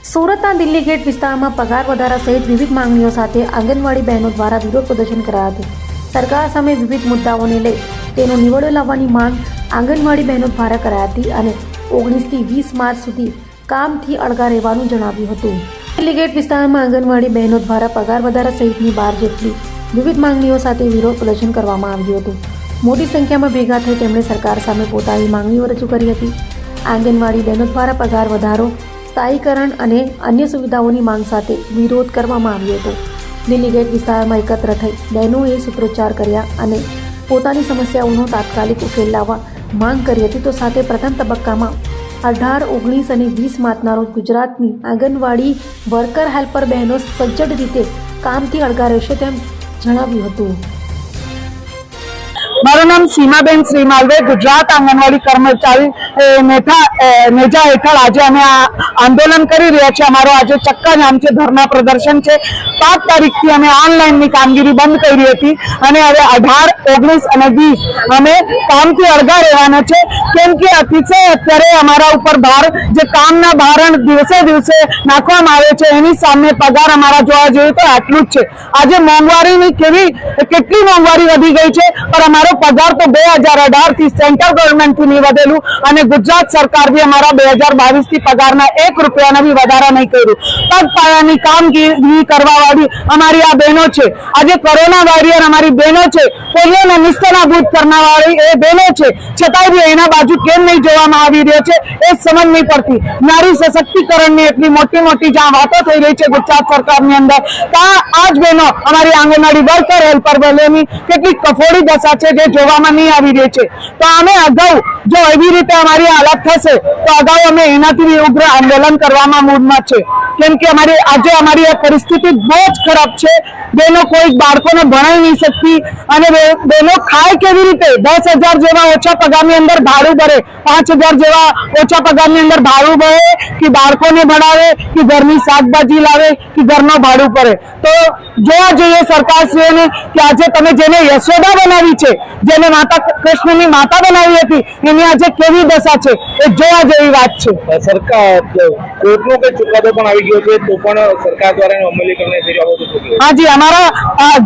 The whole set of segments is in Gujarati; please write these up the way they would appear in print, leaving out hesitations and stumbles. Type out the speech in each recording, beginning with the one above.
સુરતના દિલ્હી ગેટ વિસ્તારમાં પગાર વધારા સહિત વિવિધ માંગણીઓ સાથે આંગણવાડી બહેનો દ્વારા વિરોધ પ્રદર્શન કરાયું હતું. સરકાર સામે વિવિધ મુદ્દાઓને લઈ તેનો નિવેડો લાવવાની માંગ આંગણવાડી બહેનો દ્વારા કરાઈ હતી અને 19 થી 20 માર્ચ સુધી કામથી અળગા રહેવાનું જણાવ્યું હતું. દિલ્હી ગેટ વિસ્તારમાં આંગણવાડી બહેનો દ્વારા પગાર વધારા સહિતની 12 જેટલી વિવિધ માંગણીઓ સાથે વિરોધ પ્રદર્શન કરવામાં આવ્યું હતું. મોટી સંખ્યામાં ભેગા થઈ તેમણે સરકાર સામે પોતાની માંગણીઓ રજૂ કરી હતી. આંગણવાડી બહેનો દ્વારા પગાર વધારો, સ્થાયીકરણ અને અન્ય સુવિધાઓની માંગ સાથે વિરોધ કરવામાં આવ્યો હતો. દિલ્હી ગેટ વિસ્તારમાં એકત્ર થઈ બહેનોએ સૂત્રોચ્ચાર કર્યા અને પોતાની સમસ્યાઓનો તાત્કાલિક ઉકેલ લાવવા માંગ કરી હતી. તો સાથે પ્રથમ તબક્કામાં 18, 19 અને 20 માર્ચના રોજ ગુજરાતની આંગણવાડી વર્કર હેલ્પર બહેનો સજ્જડ રીતે કામથી અળગા રહેશે તેમ જણાવ્યું હતું. મારું નામ સીમાબેન શ્રીમાલવે, ગુજરાત આંગણવાડી કર્મચારી નેજા હેઠળ આજે અમે આંદોલન કરી રહ્યા છીએ. અમારો આજે ચક્કા જામ છે, ધરના પ્રદર્શન છે. 5 તારીખથી અમે ઓનલાઈનની કામગીરી બંધ કરી હતી અને હવે 18, 19 અને 20 અમે કામથી અળગા રહેવાના છે. કેમ કે અતિશય અત્યારે અમારા ઉપર ભાર, જે કામના ભારણ દિવસે દિવસે નાખવામાં આવે છે, એની સામે પગાર અમારા જોવા જોઈએ તો આટલું જ છે. આજે મોંઘવારીની કેટલી મોંઘવારી વધી ગઈ છે, પણ અમારો પગાર તો 2018 થી સેન્ટ્રલ ગવર્મેન્ટથી નહીં વધેલું અને ગુજરાત સરકાર બી અમારા 2022 થી પગારના 1 રૂપિયાના બી વધારા નહીં કર્યું. પગપાળાની કામગીરી કરવાવાળી અમારી આ બહેનો છે. આજે કોરોના વોરિયર અમારી બહેનો છે, પોલિયોને નિસ્તનાબૂદ કરનારવાળી એ બહેનો છે, છતાંય બી એના બાજુ કેમ નહીં જોવામાં આવી રહ્યો છે એ સમજ નહીં પડતી. નારી સશક્તિકરણની એટલી મોટી મોટી જ્યાં વાતો થઈ રહી છે ગુજરાત સરકારની અંદર, ત્યાં આ જ બહેનો અમારી આંગણવાડી વર્કર હેલ્પર બહેનોની કેટલી કફોડી દશા છે જે જોવામાં નહીં આવી રહી છે. તો અમે અગાઉ જો એવી રીતે અમારી હાલત થશે તો અગાઉ અમે એનાથી ઉગ્ર આંદોલન કરવામાં મૂડમાં છે. કેમ કે આજે અમારી આ પરિસ્થિતિ બહુ જ ખરાબ છે. બહેનો કોઈ બાળકોને ભણાવી નહીં શકતી અને બહેનો ખાય કેવી રીતે? 10,000 જેવા ઓછા પગારની અંદર ભાડું ભરે, 5,000 જેવા ઓછા પગારની અંદર ભાડું ભરે કે બાળકોને ભણાવે કે ઘરની શાકભાજી લાવે કે ઘરનો ભાડું ભરે. તો જોવા જોઈએ સરકારશ્રીઓને કે આજે તમે જેને યશોદા બનાવી છે, જેને માતા કૃષ્ણની માતા બનાવી હતી, એની આજે કેવી દશા છે એ જોવા જેવી વાત છે. સરકાર કોર્ટનો કઈ ચુકાદો પણ આવી ગયો છે, તો પણ સરકાર દ્વારા અમલીકરણ થઈ રહ્યો છે. હાજી, અમારા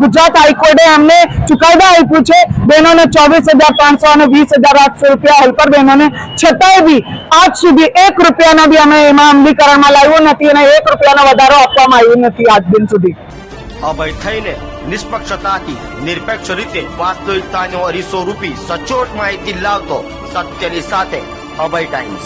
ગુજરાત હાઈકોર્ટે અમને ચુકાદા આપ્યું છે બહેનોને 24,300 અને 20,800 રૂપિયા હેલ્પર બહેનોને, છતાંય બી આજ સુધી 1 રૂપિયાનો બી અમે એમાં અમલીકરણમાં લાવ્યો નથી અને 1 રૂપિયાનો વધારો આપવામાં આવ્યો નથી આજ દિન સુધી. અભય થઈને નિષ્પક્ષતાથી નિરપેક્ષ રીતે વાસ્તવિકતાનો અરીસો રૂપી સચોટ માહિતી લાવતો સત્યની સાથે અભય ટાઈમ્સ.